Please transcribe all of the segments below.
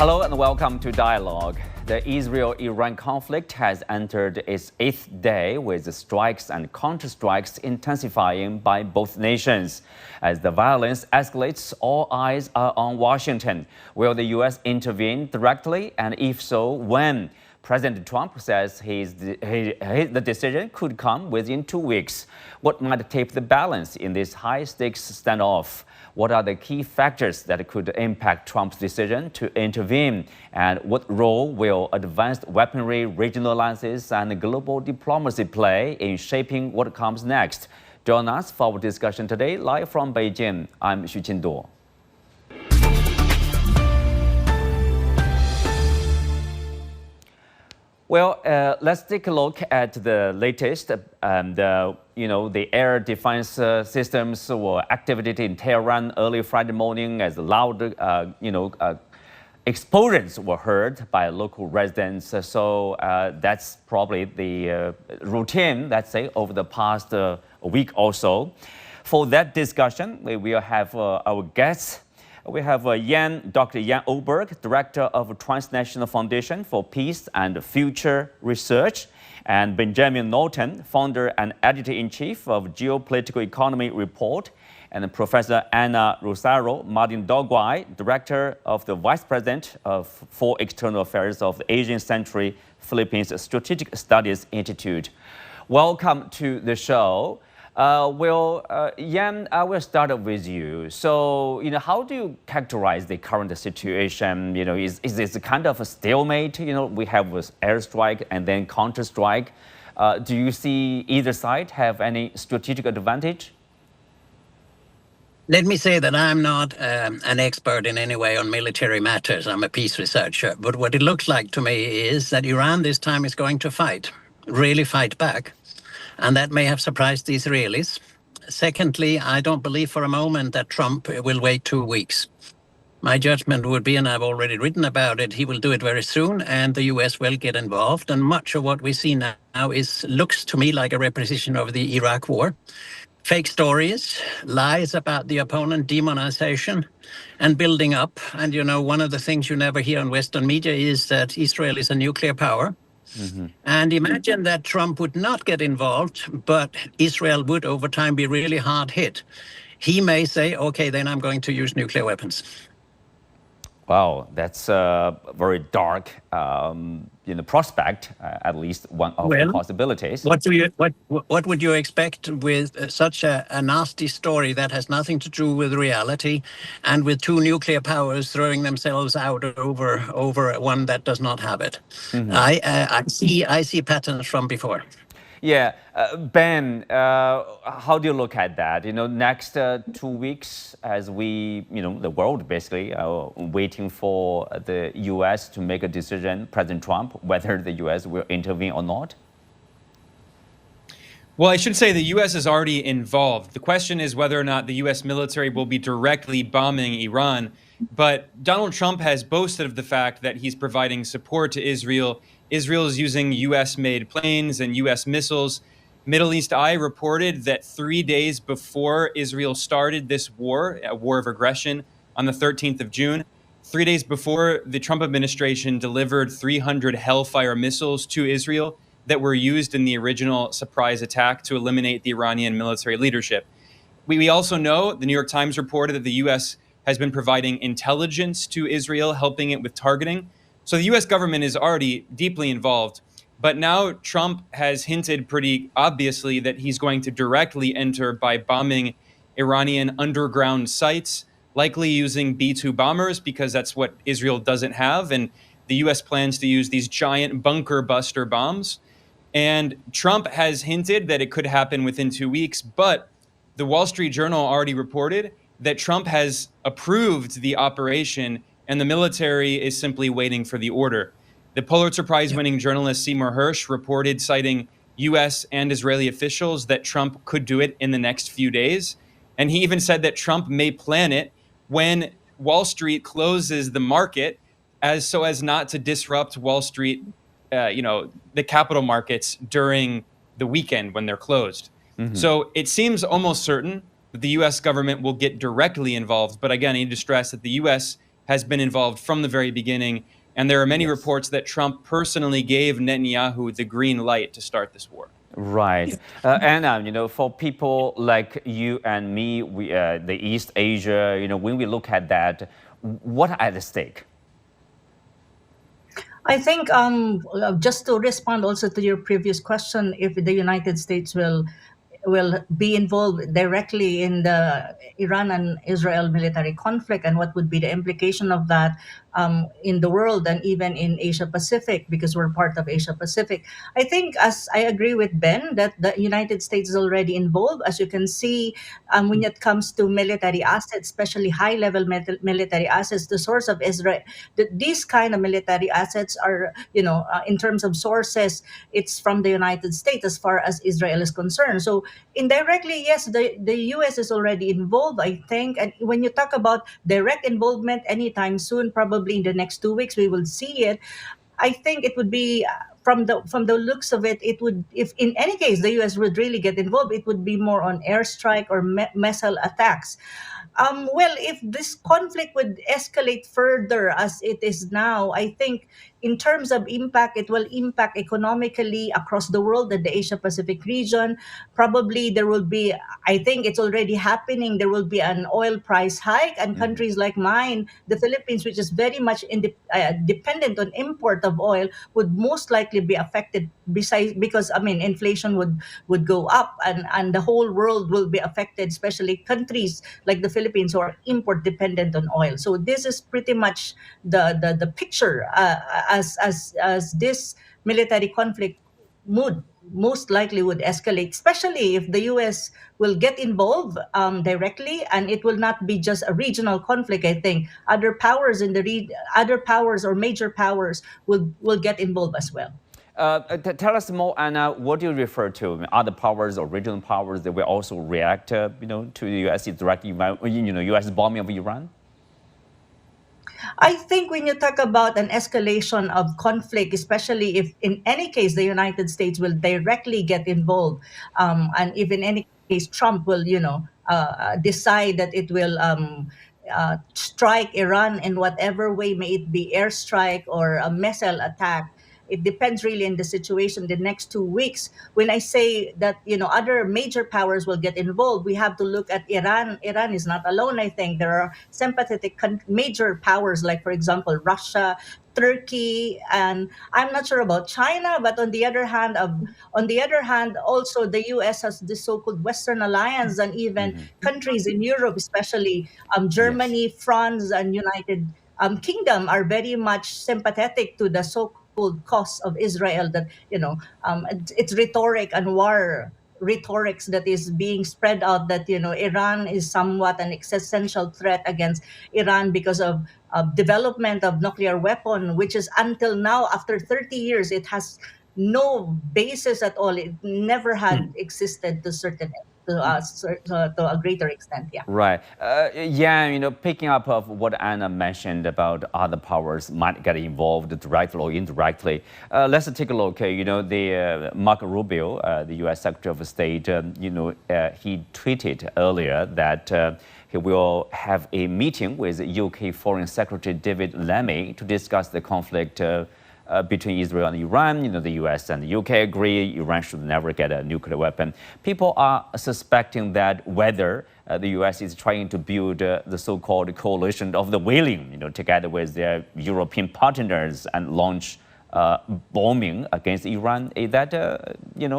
Hello and welcome to Dialogue. The Israel-Iran conflict has entered its 8th day with strikes and counterstrikes intensifying by both nations. As the violence escalates, all eyes are on Washington. Will the U.S. intervene directly, and if so, when? President Trump says the decision could come within 2 weeks. What might tip the balance in this high-stakes standoff? What are the key factors that could impact Trump's decision to intervene? And what role will advanced weaponry, regional alliances, and global diplomacy play in shaping what comes next? Join us for our discussion today, live from Beijing. I'm Xu Qinduo. Well, let's take a look at the latest. The air defense systems were activated in Tehran early Friday morning as loud, explosions were heard by local residents. So that's probably the routine, let's say, over the past week or so. For that discussion, we will have our guests. We have Dr. Jan Oberg, Director of Transnational Foundation for Peace and Future Research, and Benjamin Norton, Founder and Editor-in-Chief of Geopolitical Economy Report, and Professor Rosario Malindog-Uy, Director of the Vice President for External Affairs of the Asian Century Philippines Strategic Studies Institute. Welcome to the show. Jan, I will start with you. So, how do you characterize the current situation? Is this a kind of a stalemate? We have an airstrike and then counterstrike. Do you see either side have any strategic advantage? Let me say that I'm not an expert in any way on military matters. I'm a peace researcher. But what it looks like to me is that Iran this time is going to really fight back. And that may have surprised the Israelis. Secondly, I don't believe for a moment that Trump will wait 2 weeks. My judgment would be, and I've already written about it, he will do it very soon, and the US will get involved. And much of what we see now looks to me like a repetition of the Iraq War. Fake stories, lies about the opponent, demonization, and building up. And one of the things you never hear in Western media is that Israel is a nuclear power. Mm-hmm. And imagine that Trump would not get involved, but Israel would over time be really hard hit. He may say, okay, then I'm going to use nuclear weapons. Wow, that's a very dark prospect, at least one of the possibilities. What would you expect with such a nasty story that has nothing to do with reality, and with 2 nuclear powers throwing themselves out over one that does not have it? Mm-hmm. I see patterns from before. Yeah, Ben, how do you look at that? Next 2 weeks, as the world basically waiting for the U.S. to make a decision, President Trump, whether the U.S. will intervene or not? Well, I should say the U.S. is already involved. The question is whether or not the U.S. military will be directly bombing Iran. But Donald Trump has boasted of the fact that he's providing support to Israel. Israel is using U.S.-made planes and U.S. missiles. Middle East Eye reported that 3 days before Israel started this war, a war of aggression, on the 13th of June, 3 days before, the Trump administration delivered 300 Hellfire missiles to Israel that were used in the original surprise attack to eliminate the Iranian military leadership. We also know, the New York Times reported that the U.S. has been providing intelligence to Israel, helping it with targeting. So the U.S. government is already deeply involved, but now Trump has hinted pretty obviously that he's going to directly enter by bombing Iranian underground sites, likely using B-2 bombers because that's what Israel doesn't have, and the U.S. plans to use these giant bunker buster bombs. And Trump has hinted that it could happen within 2 weeks, but the Wall Street Journal already reported that Trump has approved the operation and the military is simply waiting for the order. The Pulitzer Prize-winning journalist Seymour Hersh reported, citing U.S. and Israeli officials, that Trump could do it in the next few days. And he even said that Trump may plan it when Wall Street closes the market, so as not to disrupt Wall Street, the capital markets during the weekend when they're closed. Mm-hmm. So it seems almost certain that the U.S. government will get directly involved. But again, I need to stress that the U.S. has been involved from the very beginning. And there are many reports that Trump personally gave Netanyahu the green light to start this war. Right. Anna, for people like you and me, the East Asia, when we look at that, what are at stake? I think just to respond also to your previous question, if the United States will be involved directly in the Iran and Israel military conflict, and what would be the implication of that in the world and even in Asia Pacific, because we're part of Asia Pacific. I think, as I agree with Ben, that the United States is already involved. As you can see, when it comes to military assets, especially high-level military assets, the source of Israel, these kind of military assets are, in terms of sources, it's from the United States as far as Israel is concerned. So indirectly, yes, the US is already involved, I think. And when you talk about direct involvement anytime soon, probably in the next 2 weeks, we will see it. I think it would be from the looks of it, it would, if in any case the US would really get involved, it would be more on airstrike or missile attacks. Well, if this conflict would escalate further as it is now, I think in terms of impact, it will impact economically across the world and the Asia Pacific region. Probably there will be, I think it's already happening, there will be an oil price hike, and countries like mine, the Philippines, which is very much dependent on import of oil, would most likely be affected because inflation would go up, and the whole world will be affected, especially countries like the Philippines who are import dependent on oil. So this is pretty much the picture as this military conflict most likely would escalate, especially if the US will get involved directly, and it will not be just a regional conflict. I think other powers other powers or major powers will get involved as well. Tell us more, Anna, what do you refer to? Other powers or regional powers that will also react, to the U.S. directly, U.S. bombing of Iran? I think when you talk about an escalation of conflict, especially if in any case the United States will directly get involved, and if in any case Trump will, decide that it will strike Iran in whatever way, may it be airstrike or a missile attack. It depends really on the situation the next 2 weeks. When I say that, other major powers will get involved, we have to look at Iran. Iran is not alone, I think. There are sympathetic major powers like, for example, Russia, Turkey, and I'm not sure about China. But on the other hand, also the U.S. has the so-called Western Alliance, and even countries in Europe, especially Germany, France, and United Kingdom, are very much sympathetic to the so-called cause of Israel. That it's rhetoric and war rhetorics that is being spread out, that Iran is somewhat an existential threat against Iran because of development of nuclear weapon, which is until now, after 30 years, it has no basis at all. It never had existed to a greater extent. Yeah. Right. Picking up of what Anna mentioned about other powers might get involved directly or indirectly. Let's take a look. The Marco Rubio, the U.S. Secretary of State, he tweeted earlier that he will have a meeting with UK Foreign Secretary David Lammy to discuss the conflict between Israel and Iran. The US and the UK agree Iran should never get a nuclear weapon. People are suspecting that whether the US is trying to build the so-called coalition of the willing, together with their European partners, and launch bombing against Iran. Is that,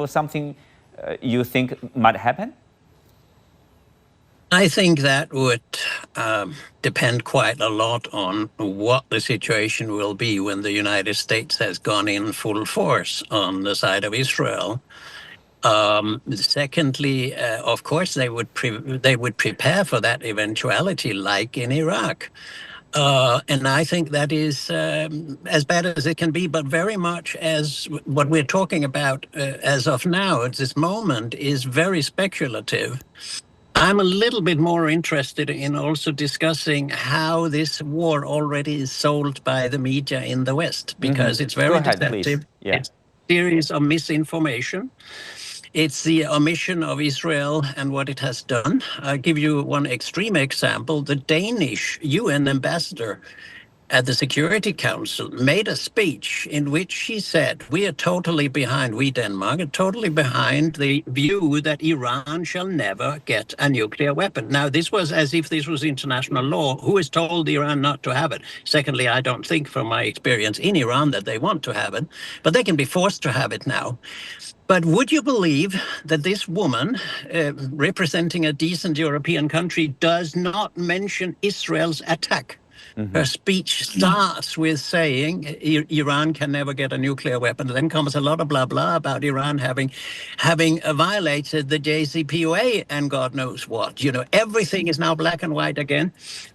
something you think might happen? I think that would depend quite a lot on what the situation will be when the United States has gone in full force on the side of Israel. Secondly, of course, they would prepare for that eventuality, like in Iraq. And I think that is as bad as it can be, but very much as what we're talking about as of now, at this moment, is very speculative. I'm a little bit more interested in also discussing how this war already is sold by the media in the West, because it's very deceptive. Yeah. It's a series of misinformation. It's the omission of Israel and what it has done. I'll give you one extreme example. The Danish UN ambassador at the Security Council made a speech in which she said, we are totally behind, we Denmark are totally behind the view that Iran shall never get a nuclear weapon. Now, this was as if this was international law. Who has told Iran not to have it? Secondly, I don't think from my experience in Iran that they want to have it, but they can be forced to have it now. But would you believe that this woman, representing a decent European country, does not mention Israel's attack? Her speech starts with saying Iran can never get a nuclear weapon. Then comes a lot of blah blah about Iran having violated the JCPOA and God knows what. You know, everything is now black and white again.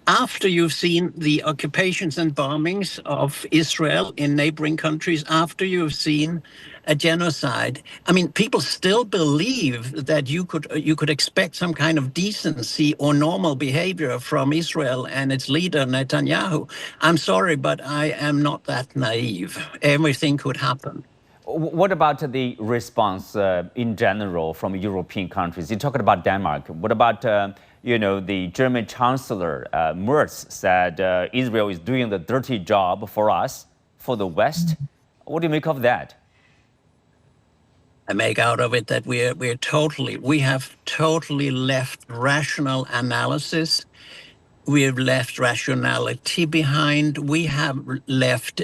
After you've seen the occupations and bombings of Israel in neighboring countries, after you've seen a genocide. I mean, people still believe that you could expect some kind of decency or normal behavior from Israel and its leader, Netanyahu. I'm sorry, but I am not that naive. Everything could happen. What about the response in general from European countries? You talked about Denmark. What about the German Chancellor Merz said Israel is doing the dirty job for us, for the West. What do you make of that? I make out of it that we have totally left rational analysis. We have left rationality behind. We have left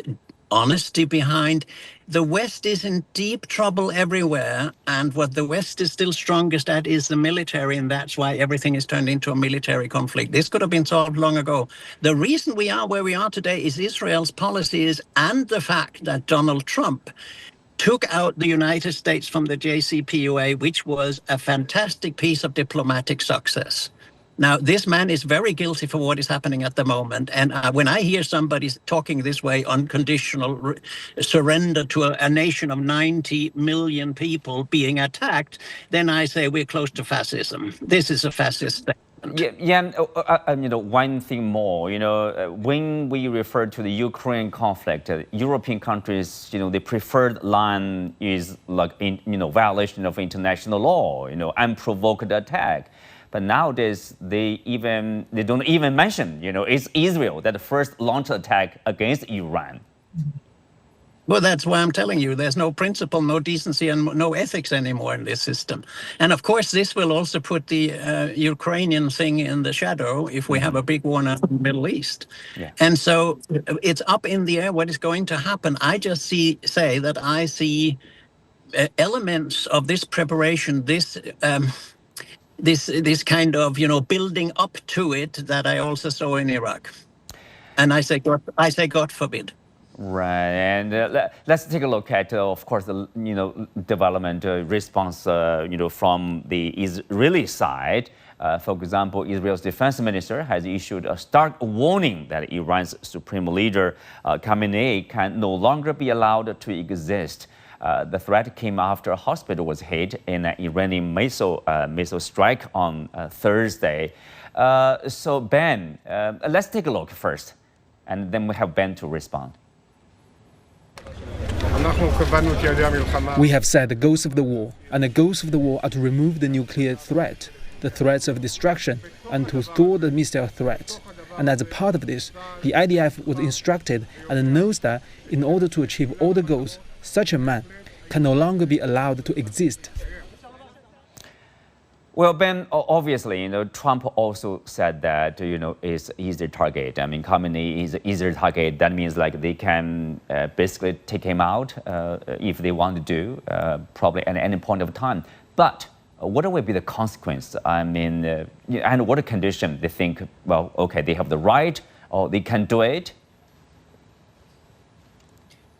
honesty behind. The West is in deep trouble everywhere, and what the West is still strongest at is the military, and that's why everything is turned into a military conflict. This could have been solved long ago. The reason we are where we are today is Israel's policies and the fact that Donald Trump took out the United States from the JCPOA, which was a fantastic piece of diplomatic success. Now, this man is very guilty for what is happening at the moment. And when I hear somebody talking this way, unconditional surrender to a nation of 90 million people being attacked, then I say we're close to fascism. This is a fascist state. One thing more, when we refer to the Ukraine conflict, European countries, the preferred line is like, violation of international law, unprovoked attack. But nowadays, they don't even mention, it's Israel that first launched attack against Iran. Well, that's why I'm telling you, there's no principle, no decency, and no ethics anymore in this system. And of course, this will also put the Ukrainian thing in the shadow if we have a big war now in the Middle East. Yeah. And so it's up in the air what is going to happen. I just say that I see elements of this preparation, this kind of, building up to it that I also saw in Iraq. And I say, God forbid. Right, and let's take a look at, of course, the development response, from the Israeli side. For example, Israel's defense minister has issued a stark warning that Iran's supreme leader Khamenei can no longer be allowed to exist. The threat came after a hospital was hit in an Iranian missile strike on Thursday. So Ben, let's take a look first, and then we have Ben to respond. We have set the goals of the war, and the goals of the war are to remove the nuclear threat, the threats of destruction, and to thwart the missile threat. And as a part of this, the IDF was instructed and knows that in order to achieve all the goals, such a man can no longer be allowed to exist. Well, Ben, obviously, Trump also said that, is their target. I mean, Khamenei is their target. That means like they can basically take him out if they want to do, probably at any point of time. But what will be the consequence? I mean, and what condition they think, well, okay, they have the right or they can do it?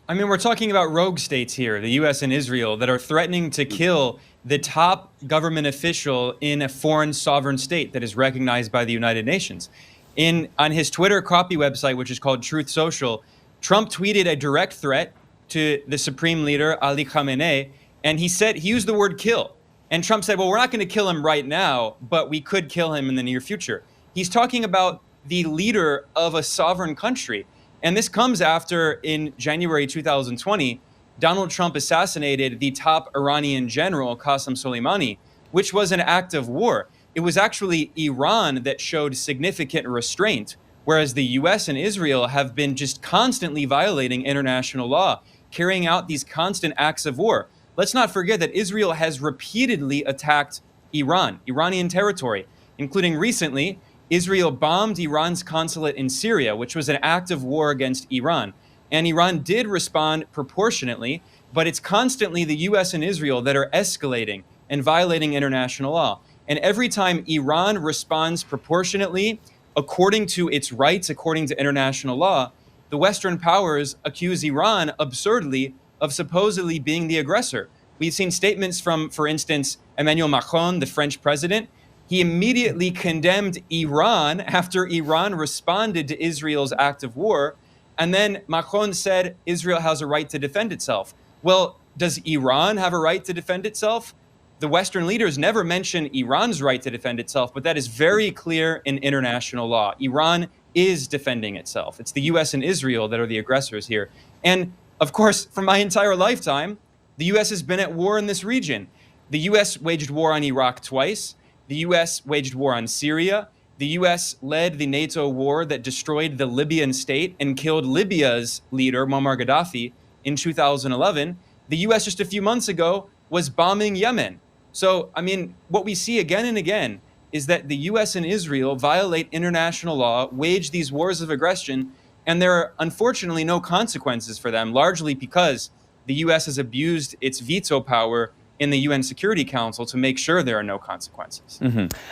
I mean, we're talking about rogue states here, the U.S. and Israel, that are threatening to kill the top government official in a foreign sovereign state that is recognized by the United Nations. On his Twitter copy website, which is called Truth Social, Trump tweeted a direct threat to the supreme leader, Ali Khamenei, and he used the word kill. And Trump said, well, we're not going to kill him right now, but we could kill him in the near future. He's talking about the leader of a sovereign country. And this comes after, in January 2020, Donald Trump assassinated the top Iranian general, Qasem Soleimani, which was an act of war. It was actually Iran that showed significant restraint, whereas the US and Israel have been just constantly violating international law, carrying out these constant acts of war. Let's not forget that Israel has repeatedly attacked Iranian territory, including recently, Israel bombed Iran's consulate in Syria, which was an act of war against Iran. And Iran did respond proportionately, but it's constantly the US and Israel that are escalating and violating international law. And every time Iran responds proportionately, according to its rights, according to international law, the Western powers accuse Iran absurdly of supposedly being the aggressor. We've seen statements from, for instance, Emmanuel Macron, the French president. He immediately condemned Iran after Iran responded to Israel's act of war. And then Macron said Israel has a right to defend itself. Well, does Iran have a right to defend itself? The Western leaders never mention Iran's right to defend itself, but that is very clear in international law. Iran is defending itself. It's the US and Israel that are the aggressors here. And of course, for my entire lifetime, the US has been at war in this region. The US waged war on Iraq twice. The US waged war on Syria. The US led the NATO war that destroyed the Libyan state and killed Libya's leader, Muammar Gaddafi, in 2011. The US just a few months ago was bombing Yemen. So, I mean, what we see again and again is that the US and Israel violate international law, wage these wars of aggression, and there are unfortunately no consequences for them, largely because the US has abused its veto power in the UN Security Council to make sure there are no consequences.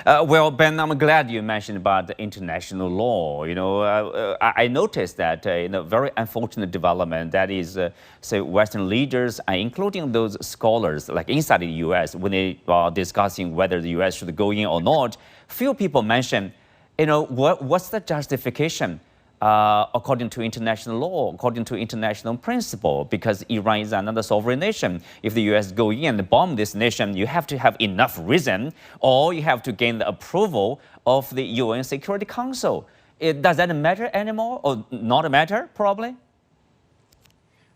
Well, Ben, I'm glad you mentioned about the international law. I noticed that very unfortunate development that is, say, Western leaders, including those scholars, like inside the U.S., when they are discussing whether the U.S. should go in or not, few people mention, what's the justification? According to international law, according to international principle, because Iran is another sovereign nation. If the U.S. go in and bomb this nation, you have to have enough reason, or you have to gain the approval of the UN Security Council. Does that matter anymore, or not matter, probably?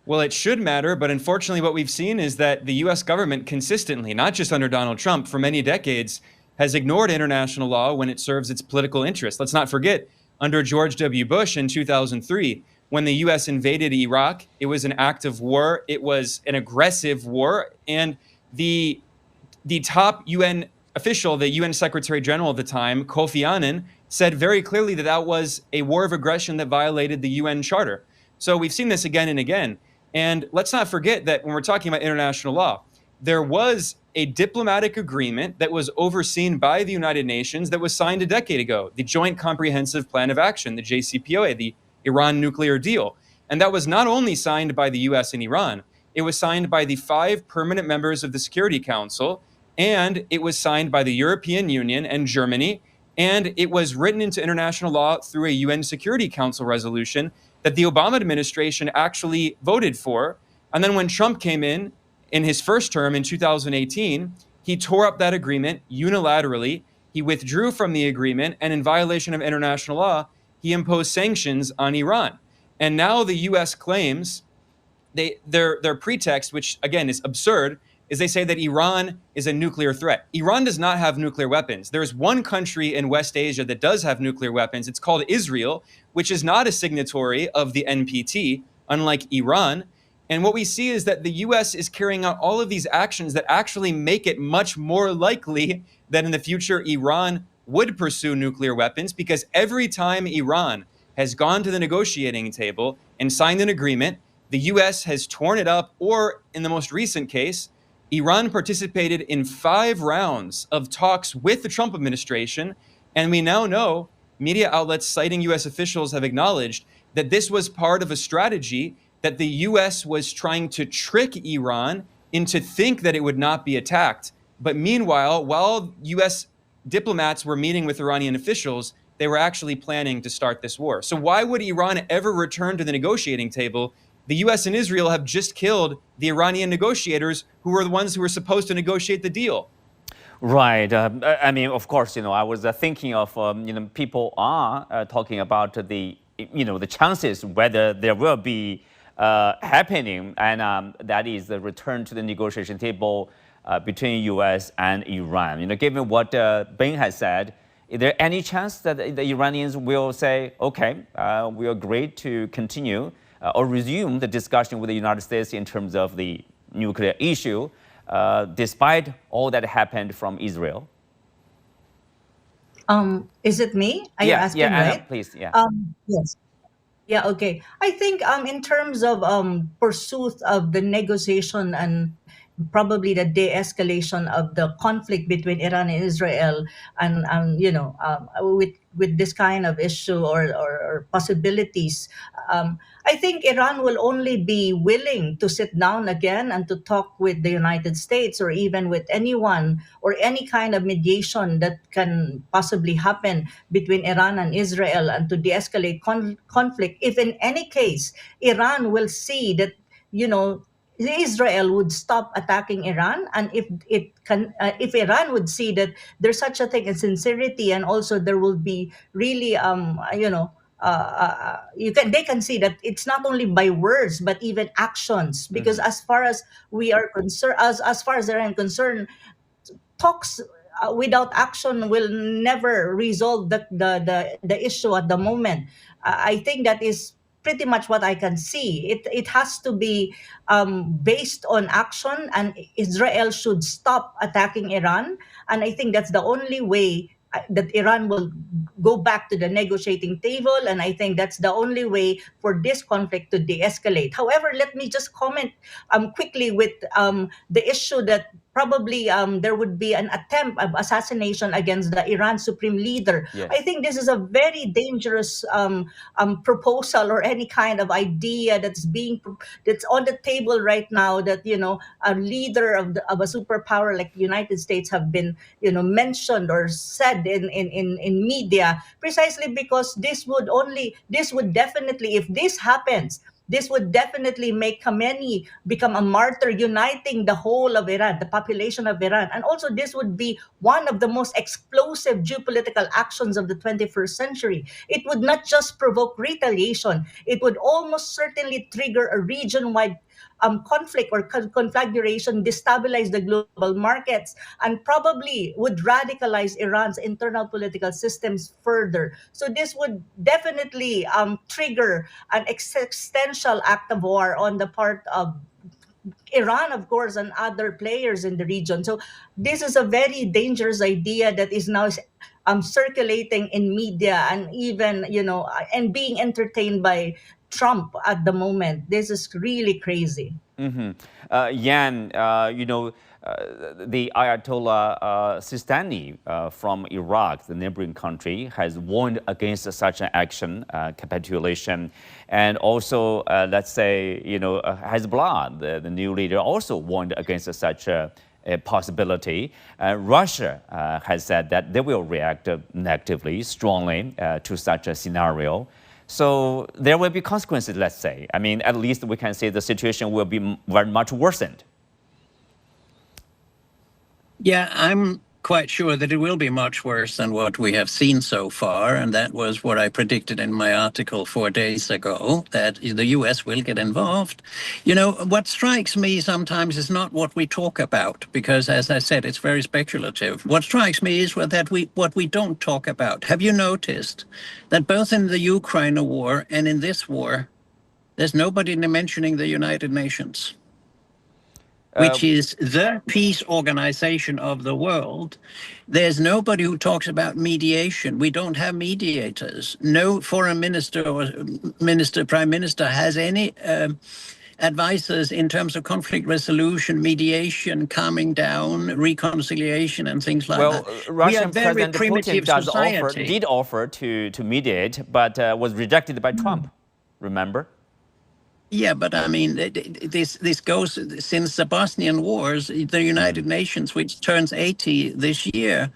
Well, it should matter, but unfortunately what we've seen is that the U.S. government consistently, not just under Donald Trump, for many decades, has ignored international law when it serves its political interests. Let's not forget, under George W. Bush in 2003, when the U.S. invaded Iraq, it was an act of war. It was an aggressive war. And the top UN official, the UN Secretary General at the time, Kofi Annan, said very clearly that that was a war of aggression that violated the UN Charter. So we've seen this again and again. And let's not forget that when we're talking about international law, there was a diplomatic agreement that was overseen by the United Nations that was signed a decade ago, the Joint Comprehensive Plan of Action, the JCPOA, the Iran nuclear deal. And that was not only signed by the US and Iran, it was signed by the 5 permanent members of the Security Council, and it was signed by the European Union and Germany, and it was written into international law through a UN Security Council resolution that the Obama administration actually voted for. And then when Trump came in his first term in 2018, he tore up that agreement unilaterally. He withdrew from the agreement, and in violation of international law, he imposed sanctions on Iran. And now the U.S. claims their pretext, which again is absurd, is they say that Iran is a nuclear threat. Iran does not have nuclear weapons. There's one country in West Asia that does have nuclear weapons. It's called Israel, which is not a signatory of the NPT, unlike Iran. And what we see is that the U.S. is carrying out all of these actions that actually make it much more likely that in the future Iran would pursue nuclear weapons, because every time Iran has gone to the negotiating table and signed an agreement, the U.S. has torn it up, or in the most recent case, Iran participated in 5 rounds of talks with the Trump administration. And we now know, media outlets citing U.S. officials have acknowledged that this was part of a strategy that the U.S. was trying to trick Iran into think that it would not be attacked. But meanwhile, while U.S. diplomats were meeting with Iranian officials, they were actually planning to start this war. So why would Iran ever return to the negotiating table? The U.S. and Israel have just killed the Iranian negotiators who were the ones who were supposed to negotiate the deal. Right. I mean, of course, I was thinking of, people are talking about the chances whether there will be happening, and that is the return to the negotiation table between U.S. and Iran. Given what Ben has said, is there any chance that the Iranians will say, okay, we agree to continue or resume the discussion with the United States in terms of the nuclear issue, despite all that happened from Israel? Is it me? Are you asking, Anna, right? please, yeah. Yes. Yeah, okay. I think in terms of pursuit of the negotiation and probably the de-escalation of the conflict between Iran and Israel, and with this kind of issue or possibilities, I think Iran will only be willing to sit down again and to talk with the United States or even with anyone or any kind of mediation that can possibly happen between Iran and Israel and to de-escalate conflict. If in any case Iran will see that, Israel would stop attacking Iran, and if Iran would see that there's such a thing as sincerity, and also there will be really, they can see that it's not only by words but even actions. Because as far as we are concerned, as far as Iran is concerned, talks without action will never resolve the issue at the moment. I think that is pretty much what I can see. It has to be based on action, and Israel should stop attacking Iran. And I think that's the only way that Iran will go back to the negotiating table, and I think that's the only way for this conflict to de-escalate. However, let me just comment quickly with the issue that probably there would be an attempt of assassination against the Iran supreme leader. Yes. I think this is a very dangerous proposal or any kind of idea that's on the table right now, that a leader of a superpower like the United States have been mentioned or said in media, precisely because this would definitely, if this happens, this would definitely make Khamenei become a martyr, uniting the whole of Iran, the population of Iran. And also this would be one of the most explosive geopolitical actions of the 21st century. It would not just provoke retaliation, it would almost certainly trigger a region-wide conflict or conflagration, destabilize the global markets, and probably would radicalize Iran's internal political systems further. So this would definitely trigger an existential act of war on the part of Iran, of course, and other players in the region. So this is a very dangerous idea that is now circulating in media, and even and being entertained by Trump at the moment. This is really crazy. Yan, the Ayatollah Sistani from Iraq, the neighboring country, has warned against such an action, capitulation. And also, let's say, Hezbollah, the new leader, also warned against such a possibility. Russia has said that they will react negatively, strongly to such a scenario. So there will be consequences, let's say. I mean, at least we can say the situation will be very much worsened. Yeah, I'm quite sure that it will be much worse than what we have seen so far. And that was what I predicted in my article 4 days ago, that the US will get involved. What strikes me sometimes is not what we talk about, because as I said, it's very speculative. What strikes me is what we don't talk about. Have you noticed that both in the Ukraine war and in this war, there's nobody mentioning the United Nations? Which is the peace organization of the world. There's nobody who talks about mediation. We don't have mediators. No foreign minister or prime minister has any advisors in terms of conflict resolution, mediation, calming down, reconciliation, and things like that. Russian President Putin did offer to mediate, but was rejected by Trump, remember? Yeah, but I mean, this goes since the Bosnian Wars. The United Nations, which turns 80 this year,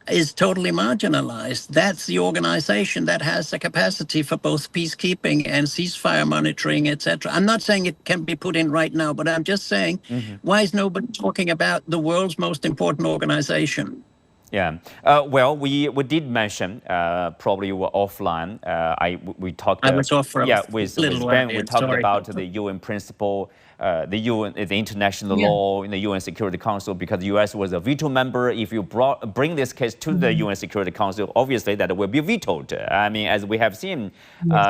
is totally marginalized. That's the organization that has the capacity for both peacekeeping and ceasefire monitoring, etc. I'm not saying it can be put in right now, but I'm just saying, why is nobody talking about the world's most important organization? Yeah. Well, we did mention, probably you were offline. We talked. I was off for a with little Ben, while. we Yeah, talked sorry. about the UN principle, the international Yeah. law in the UN Security Council, because the U.S. was a veto member. If you bring this case to the UN Security Council, obviously that will be vetoed. I mean, as we have seen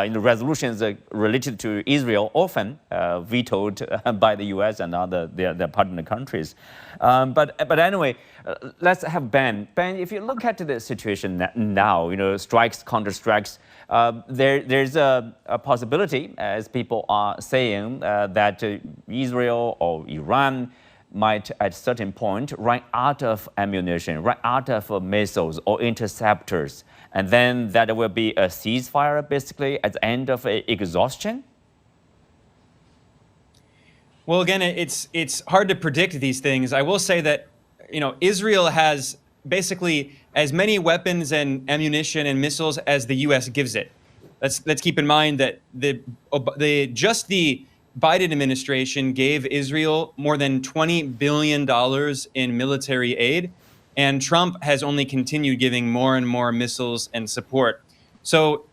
in the resolutions related to Israel, often vetoed by the U.S. and their partner countries. But anyway, let's have Ben. Ben, if you look at the situation now, strikes, counterstrikes, there's a possibility, as people are saying, that Israel or Iran might at a certain point run out of ammunition, run out of missiles or interceptors. And then that will be a ceasefire, basically, at the end of exhaustion? Well, again, it's hard to predict these things. I will say that, Israel has basically as many weapons and ammunition and missiles as the U.S. gives it. Let's keep in mind that the Biden administration gave Israel more than $20 billion in military aid, and Trump has only continued giving more and more missiles and support. So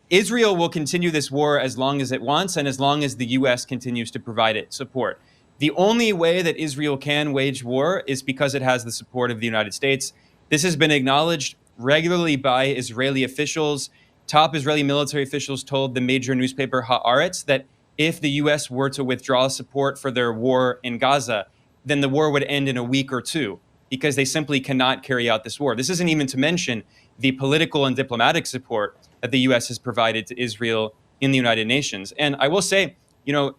Israel will continue this war as long as it wants and as long as the U.S. continues to provide it support. The only way that Israel can wage war is because it has the support of the United States. This has been acknowledged regularly by Israeli officials. Top Israeli military officials told the major newspaper Haaretz that if the U.S. were to withdraw support for their war in Gaza, then the war would end in a week or two, because they simply cannot carry out this war. This isn't even to mention the political and diplomatic support that the U.S. has provided to Israel in the United Nations. And I will say,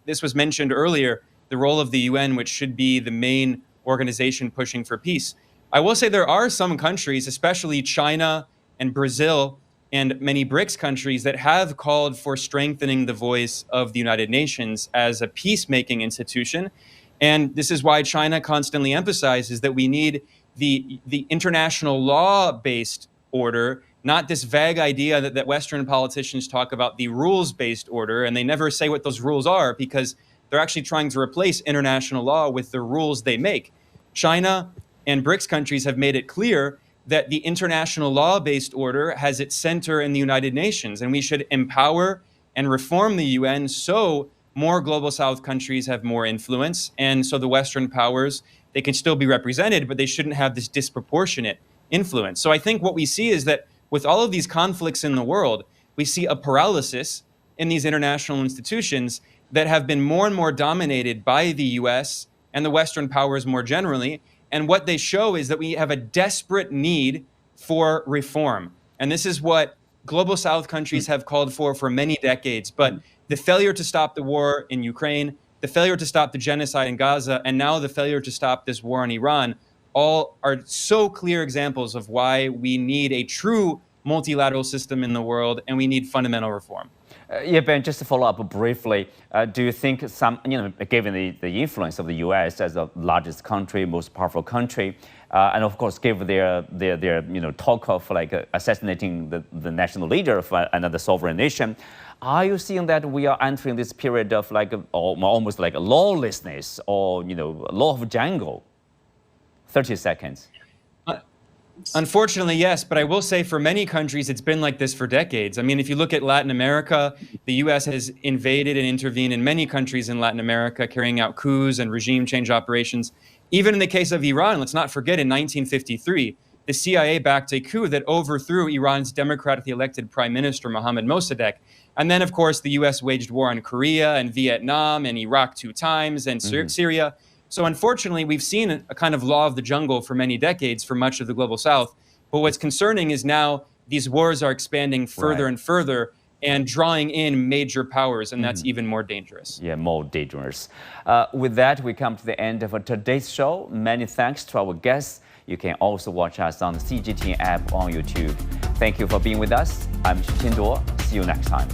this was mentioned earlier, the role of the UN, which should be the main organization pushing for peace. I will say there are some countries, especially China and Brazil and many BRICS countries, that have called for strengthening the voice of the United Nations as a peacemaking institution. And this is why China constantly emphasizes that we need the international law-based order, not this vague idea that Western politicians talk about the rules-based order, and they never say what those rules are, because they're actually trying to replace international law with the rules they make. China and BRICS countries have made it clear that the international law-based order has its center in the United Nations, and we should empower and reform the UN so more global South countries have more influence, and so the Western powers, they can still be represented, but they shouldn't have this disproportionate influence. So I think what we see is that with all of these conflicts in the world, we see a paralysis in these international institutions that have been more and more dominated by the US and the Western powers more generally. And what they show is that we have a desperate need for reform. And this is what global South countries have called for many decades. But the failure to stop the war in Ukraine, the failure to stop the genocide in Gaza, and now the failure to stop this war in Iran, all are so clear examples of why we need a true multilateral system in the world, and we need fundamental reform. Yeah, Ben, just to follow up briefly, do you think given the influence of the U.S. as the largest country, most powerful country, and of course, given their talk of assassinating the national leader of another sovereign nation, are you seeing that we are entering this period of almost like a lawlessness or law of jungle? 30 seconds. Unfortunately, yes, but I will say for many countries, it's been like this for decades. I mean, if you look at Latin America, the U.S. has invaded and intervened in many countries in Latin America, carrying out coups and regime change operations. Even in the case of Iran, let's not forget, in 1953, the CIA backed a coup that overthrew Iran's democratically elected prime minister, Mohammad Mossadegh. And then, of course, the U.S. waged war on Korea and Vietnam and Iraq 2 times and Syria. So unfortunately, we've seen a kind of law of the jungle for many decades for much of the global South. But what's concerning is now these wars are expanding further and further and drawing in major powers, and that's even more dangerous. Yeah, more dangerous. With that, we come to the end of today's show. Many thanks to our guests. You can also watch us on the CGTN app on YouTube. Thank you for being with us. I'm Qin Duo. See you next time.